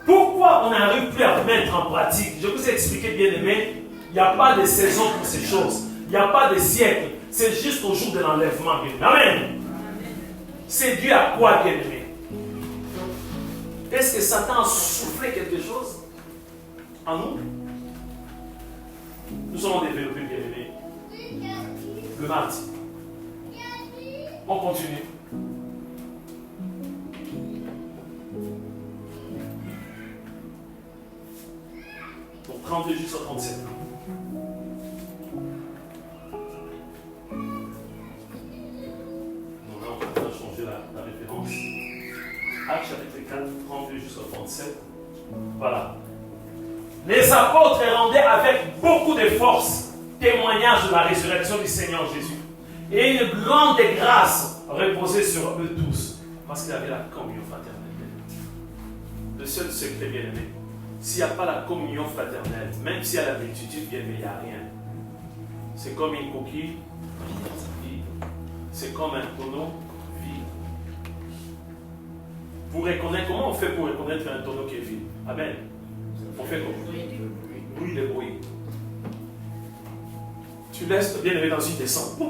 Pourquoi on n'arrive plus à mettre en pratique? Je vous ai expliqué, bien-aimé, il n'y a pas de saison pour ces choses. Il n'y a pas de siècle. C'est juste au jour de l'enlèvement, bien-aimé. Amen. C'est dû à quoi, bien-aimé? Est-ce que Satan a soufflé quelque chose en nous? Nous allons développer, bien-aimé, le mardi. On continue. 32 jusqu'à 37. Donc là, on va changer la référence. Actes chapitre 4, 32 jusqu'à 37. Voilà. Les apôtres rendaient avec beaucoup de force témoignage de la résurrection du Seigneur Jésus. Et une grande grâce reposait sur eux tous. Parce qu'il y avait la communion fraternelle. Le seul secret, bien aimé, s'il n'y a pas la communion fraternelle, même s'il y a la multitude, bien aimé, il n'y a rien. C'est comme une coquille vide. C'est comme un tonneau vide. Pour reconnaître, comment on fait pour reconnaître un tonneau qui est vide? Amen. On fait comment? Bruit de bruit. Tu laisses bien aimé dans une descente.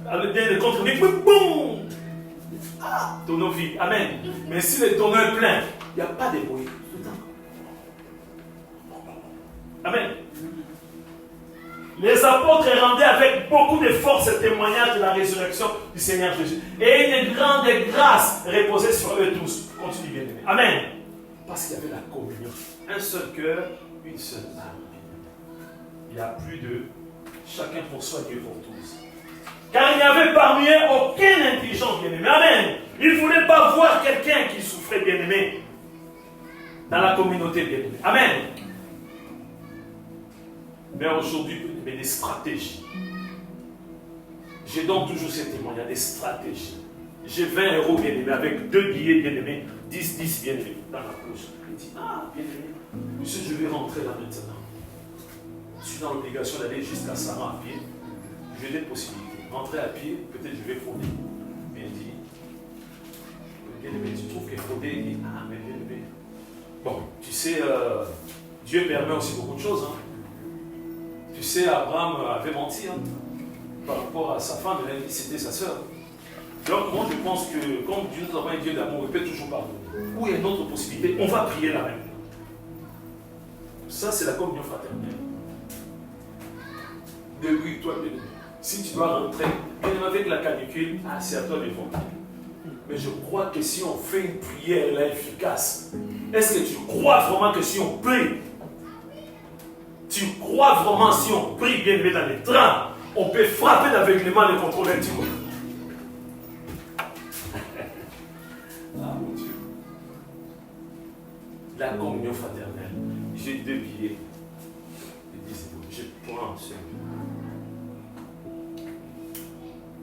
Avec bien le contre-mix. Ah, tonneau vide. Amen. Mais si le tonneau est plein, il n'y a pas de bruit. Amen. Les apôtres rendaient avec beaucoup de force le témoignage de la résurrection du Seigneur Jésus. Et une grande grâce reposait sur eux tous. Continue bien aimé. Amen. Parce qu'il y avait la communion. Un seul cœur, une seule âme. Il n'y a plus de chacun pour soi, Dieu pour tous. Car il n'y avait parmi eux aucun intelligent bien-aimé. Amen. Il ne voulait pas voir quelqu'un qui souffrait bien-aimé dans la communauté bien-aimée. Amen. Mais aujourd'hui, il y a des stratégies. J'ai donc toujours ces témoins, il y a des stratégies. J'ai 20 euros bien-aimés avec 2 billets bien-aimés, 10 bien-aimés dans la poche. Il dit, ah bien-aimé, monsieur, je vais rentrer là maintenant. Je suis dans l'obligation d'aller jusqu'à Saran à pied. J'ai des possibilités. Rentrer à pied, peut-être je vais frauder. Bien dit. Bien-aimé, tu trouves qu'il est fraudé? Il dit, ah mais bien-aimé. Bon, tu sais, Dieu permet aussi beaucoup de choses. Hein. Tu sais, Abraham avait menti par rapport à sa femme, il a dit que c'était sa sœur. Donc moi je pense que comme Dieu nous a un Dieu d'amour, il peut toujours pardonner. Où il y a une autre possibilité, on va prier là même. Ça c'est la communion fraternelle. Débrouille-toi bien. Si tu dois rentrer, même avec la canicule, c'est à toi de voir. Mais je crois que si on fait une prière là efficace, est-ce que tu crois vraiment que si on prie, tu crois vraiment si on prie bien dans les trains, on peut frapper d'aveuglement les contrôleurs du monde? Ah mon Dieu. La communion fraternelle. J'ai 2 billets. Je prends celui.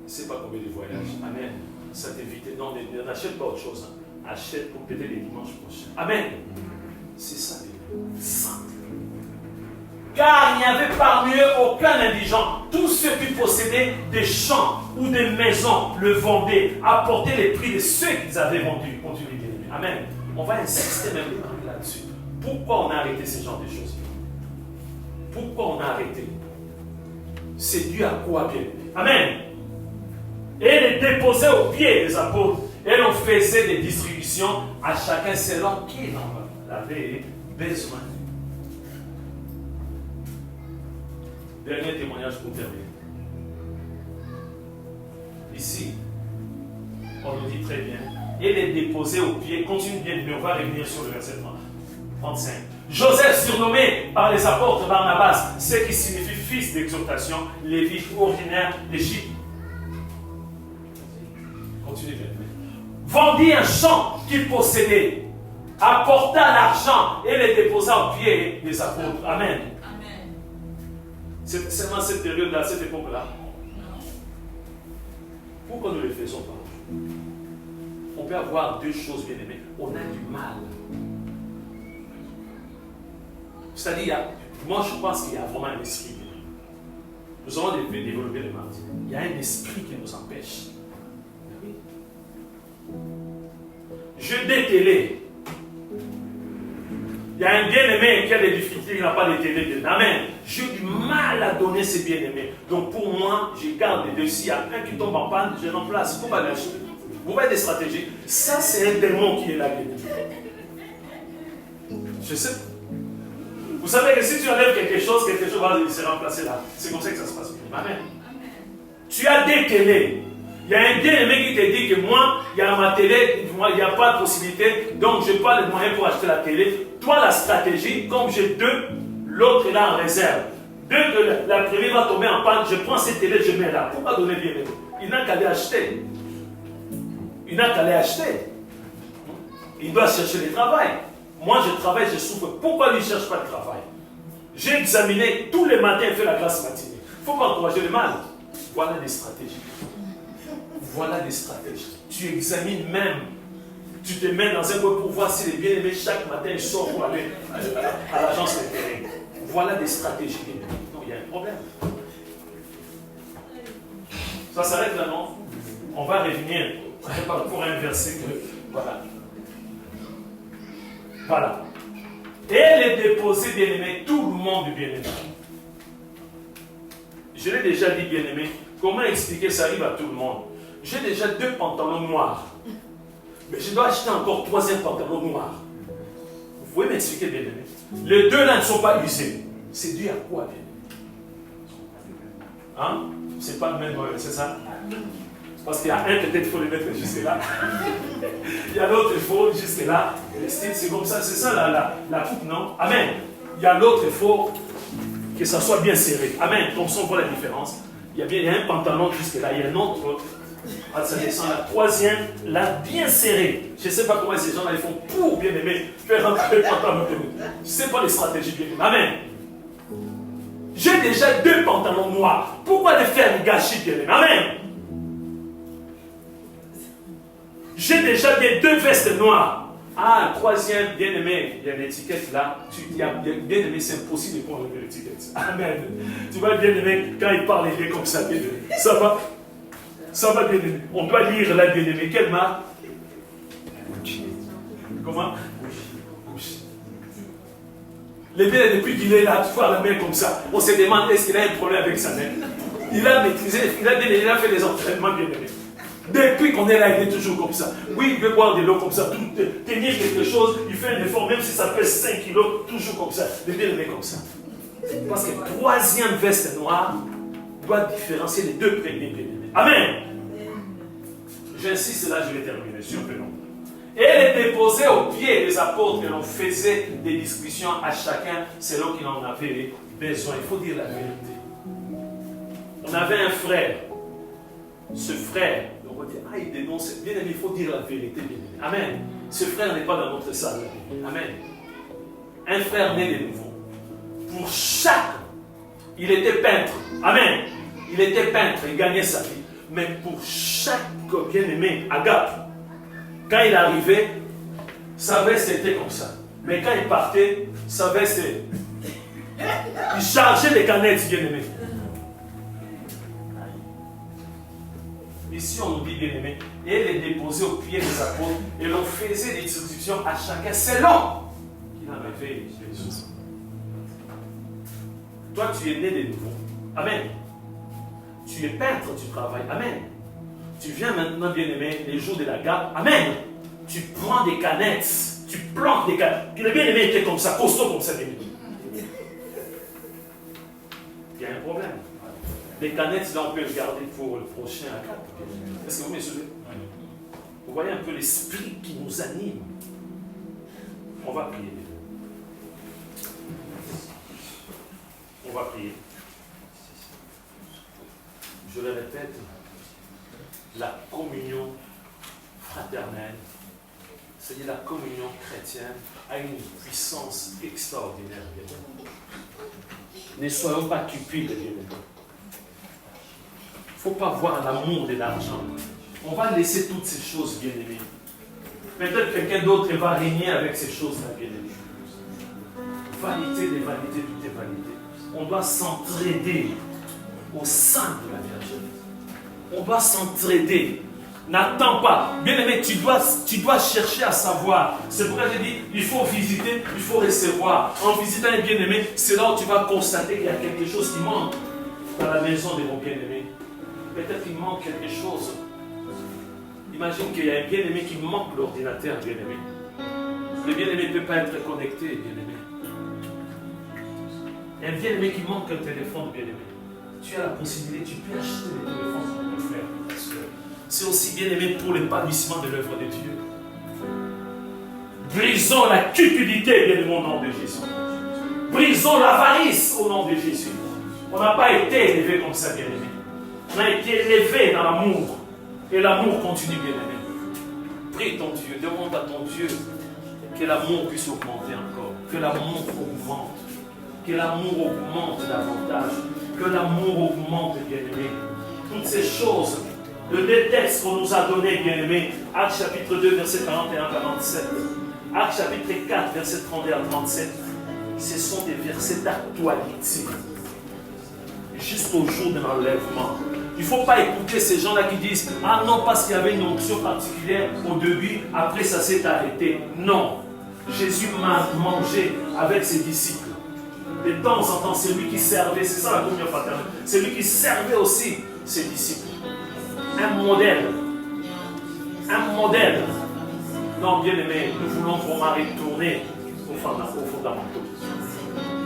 Je ne sais pas combien de voyages. Amen. Ça t'évite. Non, n'achète pas autre chose. Hein. Achète pour peut-être les dimanches prochains. Amen. C'est ça, ça. Car il n'y avait parmi eux aucun indigent. Tous ceux qui possédaient des champs ou des maisons le vendaient, apportaient les prix de ceux qu'ils avaient vendus. Continue bien aimé. Amen. On va insister même là-dessus. Pourquoi on a arrêté ce genre de choses? Pourquoi on a arrêté? C'est dû à quoi bien? Amen. Et les déposait aux pieds des apôtres. Et on faisait des distributions à chacun selon qui il avait besoin. Dernier témoignage pour terminer. Ici, on nous dit très bien. Et les déposer aux pieds. Continue bien, mais on va revenir sur le verset 35. Joseph, surnommé par les apôtres Barnabas, ce qui signifie fils d'exhortation, Lévi, originaire d'Égypte. Continue bien. Vendit un champ qu'il possédait, apporta l'argent et les déposa aux pieds des apôtres. Amen. C'est seulement cette période-là, cette époque-là. Pourquoi nous ne le faisons pas? On peut avoir 2 choses bien aimées. On a du mal. C'est-à-dire, moi je pense qu'il y a vraiment un esprit. Nous allons développer le mardi. Il y a un esprit qui nous empêche. Jeu des télés. Il y a un bien-aimé qui a des difficultés, il n'a pas de télé. Amen. J'ai du mal à donner ces bien-aimés. Donc pour moi, je garde les 2. S'il y a un qui tombe en panne, je remplace. Pour pas l'acheter. Vous voyez des stratégies. Ça, c'est un démon qui est là. Je sais. Vous savez que si tu enlèves quelque chose va se remplacer là. C'est comme ça que ça se passe. Amen. Tu as des télés. Il y a un bien-aimé qui te dit que moi, il y a ma télé, moi, il n'y a pas de possibilité, donc je n'ai pas les moyens pour acheter la télé. Toi, la stratégie, comme j'ai deux, l'autre est là en réserve. Dès que la première va tomber en panne, je prends cette télé, je mets là. Pourquoi donner bien? Il n'a qu'à aller acheter. Il n'a qu'à aller acheter. Il doit chercher du travail. Moi, je travaille, je souffre. Pourquoi lui ne cherche pas de travail? J'ai examiné tous les matins et fait la classe matinée. Il ne faut pas encourager le mal. Voilà des stratégies. Voilà des stratégies. Tu examines même. Tu te mets dans un coin pour voir si les bien-aimés, chaque matin, ils sortent pour aller à l'agence d'intérêt. Voilà des stratégies. Non, il y a un problème. Ça s'arrête là, non? On va revenir pour un verset que... Voilà. Voilà. Et les déposés bien-aimés, tout le monde bien-aimé. Je l'ai déjà dit bien-aimé. Comment expliquer ça arrive à tout le monde? J'ai déjà 2 pantalons noirs. Mais je dois acheter encore 3e pantalon noir. Vous pouvez m'expliquer bien-aimé? Les 2 là ne sont pas usés. C'est dû à quoi bien-aimé? Hein? C'est pas le même, c'est ça? Parce qu'il y a un, peut-être il faut le mettre jusque là. Il y a l'autre, il faut jusque là. Le style, c'est comme ça. C'est ça la coupe, non? Amen. Il y a l'autre, il faut que ça soit bien serré. Amen. Comme ça, on voit la différence. Il y a un pantalon jusque là. Il y a un autre. Ça descend la 3e, là, bien serré. Je ne sais pas comment ces gens-là ils font pour bien aimer faire rentrer le pantalon de nous. Je ne sais pas les stratégies bien aimées. Amen. J'ai déjà 2 pantalons noirs. Pourquoi les faire gâcher bien aimé? Amen. J'ai déjà des 2 vestes noires. Ah, un 3e, bien aimé, il y a l'étiquette là. Bien aimé, c'est impossible de prendre l'étiquette. Amen. Tu vois, bien aimé, quand il parle, il est comme ça, bien aimé. Ça va? Ça va, bien aimé. On doit lire là, bien aimé. Quelle marque? Comment? Les bien, depuis qu'il est là, tu vois la main comme ça. On se demande est-ce qu'il a un problème avec sa main. Il a maîtrisé, il a fait des entraînements, bien aimé. Depuis qu'on est là, il est toujours comme ça. Oui, il veut boire de l'eau comme ça, tenir quelque chose, il fait un effort, même si ça pèse 5 kilos, toujours comme ça. Le bien aimé comme ça. Parce que 3e veste noire doit différencier les 2 premiers bien aimés. Amen. J'insiste là, je vais terminer, sur un peu long. Et les déposer aux pieds des apôtres, et on faisait des discussions à chacun selon qu'il en avait besoin. Il faut dire la vérité. On avait un frère. Ce frère, on va dire, ah, il dénonce. Bien aimé, il faut dire la vérité, bien aimé. Amen. Ce frère n'est pas dans notre salle. Amen. Un frère né de nouveau. Pour chaque, il était peintre. Amen. Il était peintre, il gagnait sa vie. Mais pour chaque bien-aimé, Agape, quand il arrivait, sa veste était comme ça. Mais quand il partait, sa veste, il chargeait les canettes, bien-aimé. Ici, on nous dit bien-aimé, et les déposait aux pieds des apôtres, et l'on faisait des instructions à chacun selon qu'il en avait Jésus. Toi, tu es né de nouveau. Amen. Tu es peintre, tu travailles. Amen. Tu viens maintenant, bien-aimé, les jours de la garde. Amen. Tu prends des canettes. Tu plantes des canettes. Le bien-aimé était comme ça, costaud comme ça, bien-aimé. Il y a un problème. Les canettes, là, on peut les garder pour le prochain Agape. Est-ce que vous me suivez? Vous voyez un peu l'esprit qui nous anime. On va prier. On va prier. Je le répète, la communion fraternelle, c'est-à-dire la communion chrétienne, a une puissance extraordinaire. Ne soyons pas cupides, bien-aimés. Il ne faut pas voir l'amour de l'argent. On va laisser toutes ces choses, bien-aimés. Peut-être quelqu'un d'autre va régner avec ces choses-là, bien-aimés. Vanité des vanités, tout est vanité. On doit s'entraider au sein de la Vierge. On doit s'entraider. N'attends pas. Bien-aimé, tu dois chercher à savoir. C'est pourquoi j'ai dit, il faut visiter, il faut recevoir. En visitant les bien-aimés, c'est là où tu vas constater qu'il y a quelque chose qui manque dans la maison de mon bien-aimé. Peut-être qu'il manque quelque chose. Imagine qu'il y a un bien-aimé qui manque l'ordinateur, bien-aimé. Le bien-aimé ne peut pas être connecté, bien-aimé. Un bien-aimé qui manque un téléphone, bien-aimé. Tu as la possibilité, tu peux acheter des téléphones pour ton frère. C'est aussi bien-aimé pour l'épanouissement de l'œuvre de Dieu. Brisons la cupidité, bien au nom de Jésus. Brisons l'avarice au nom de Jésus. On n'a pas été élevé comme ça, bien-aimé. On a été élevé dans l'amour. Et l'amour continue, bien-aimé. Prie ton Dieu, demande à ton Dieu que l'amour puisse augmenter encore. Que l'amour augmente. Que l'amour augmente davantage. Que l'amour augmente, bien-aimé. Toutes ces choses, le deux textes qu'on nous a donnés, bien-aimé. Actes chapitre 2, verset 41-47. Actes chapitre 4, verset 31-37. Ce sont des versets d'actualité. Jusqu'au jour de l'enlèvement. Il ne faut pas écouter ces gens-là qui disent « Ah non, parce qu'il y avait une onction particulière au début, après ça s'est arrêté. » Non. Jésus m'a mangé avec ses disciples. De temps en temps, c'est lui qui servait, c'est ça la communion fraternelle. C'est lui qui servait aussi ses disciples. Un modèle. Un modèle. Non, bien aimé, nous voulons vraiment retourner aux fondamentaux.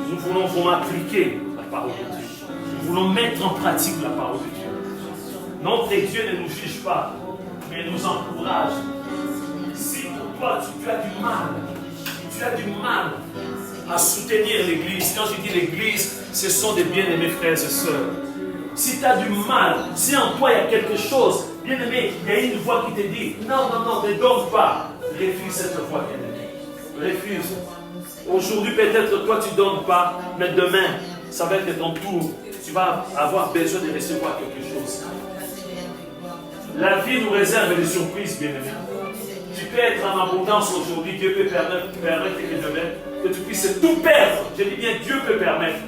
Nous voulons vraiment appliquer la parole de Dieu. Nous voulons mettre en pratique la parole de Dieu. Notre Dieu ne nous juge pas, mais nous encourage. Si pour toi tu as du mal à soutenir l'Église, quand je dis l'Église, ce sont des bien-aimés frères et sœurs. Si tu as du mal, si en toi il y a quelque chose, bien-aimé, il y a une voix qui te dit non, ne donne pas. Refuse cette voix, bien-aimé. Refuse. Aujourd'hui, peut-être toi tu ne donnes pas, mais demain, ça va être ton tour. Tu vas avoir besoin de recevoir quelque chose. La vie nous réserve des surprises, bien-aimés. Tu peux être en abondance aujourd'hui, Dieu peut permettre que demain, que tu puisses tout perdre. Je dis bien, Dieu peut permettre.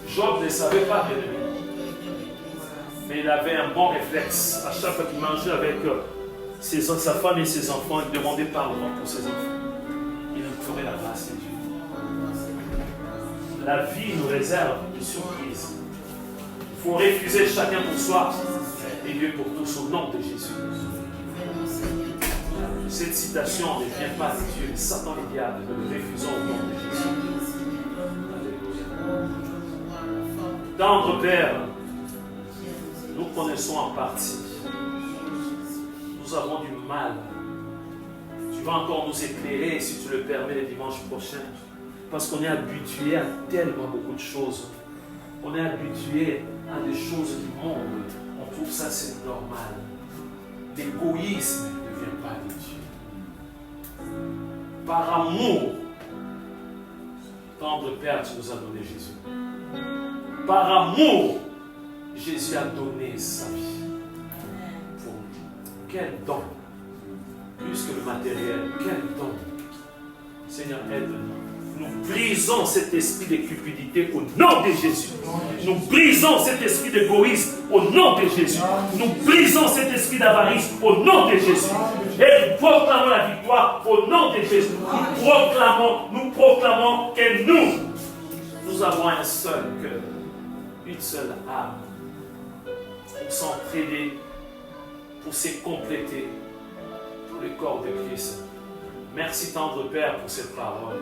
Job ne savait pas, bien-aimé. Mais il avait un bon réflexe. À chaque fois qu'il mangeait avec sa femme et ses enfants, il demandait pardon pour ses enfants. Il implorait la grâce de Dieu. La vie nous réserve des surprises. Il faut refuser chacun pour soi et Dieu pour tous au nom de Jésus. Cette citation ne vient pas de Dieu, Satan et diable, nous le refusons au nom de Jésus. Alléluia. Tendre Père, nous connaissons en partie. Nous avons du mal. Tu vas encore nous éclairer, si tu le permets, le dimanche prochain. Parce qu'on est habitué à tellement beaucoup de choses. On est habitué à des choses du monde. On trouve ça c'est normal. L'égoïsme ne vient pas de Dieu. Par amour, tendre Père, tu nous as donné Jésus. Par amour, Jésus a donné sa vie. Pour nous. Quel don. Plus que le matériel, quel don. Seigneur, aide-nous. Nous brisons cet esprit de cupidité au nom de Jésus. Nous brisons cet esprit d'égoïsme au nom de Jésus. Nous brisons cet esprit d'avarice au nom de Jésus. Et nous proclamons la victoire au nom de Jésus. Nous proclamons que nous avons un seul cœur, une seule âme pour s'entraider, pour se compléter pour le corps de Christ. Merci tendre Père pour cette parole.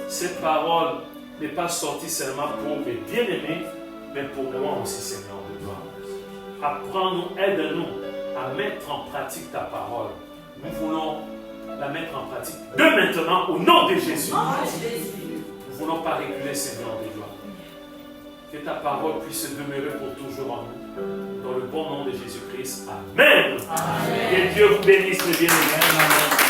Cette parole n'est pas sortie seulement pour mes bien-aimés, mais pour moi aussi, Seigneur de gloire. Apprends-nous, aide-nous à mettre en pratique ta parole. Nous voulons la mettre en pratique de maintenant au nom de Jésus. Nous ne voulons pas reculer, Seigneur de gloire. Que ta parole puisse demeurer pour toujours en nous. Dans le bon nom de Jésus-Christ. Amen. Amen. Que Dieu vous bénisse, mes bien-aimés.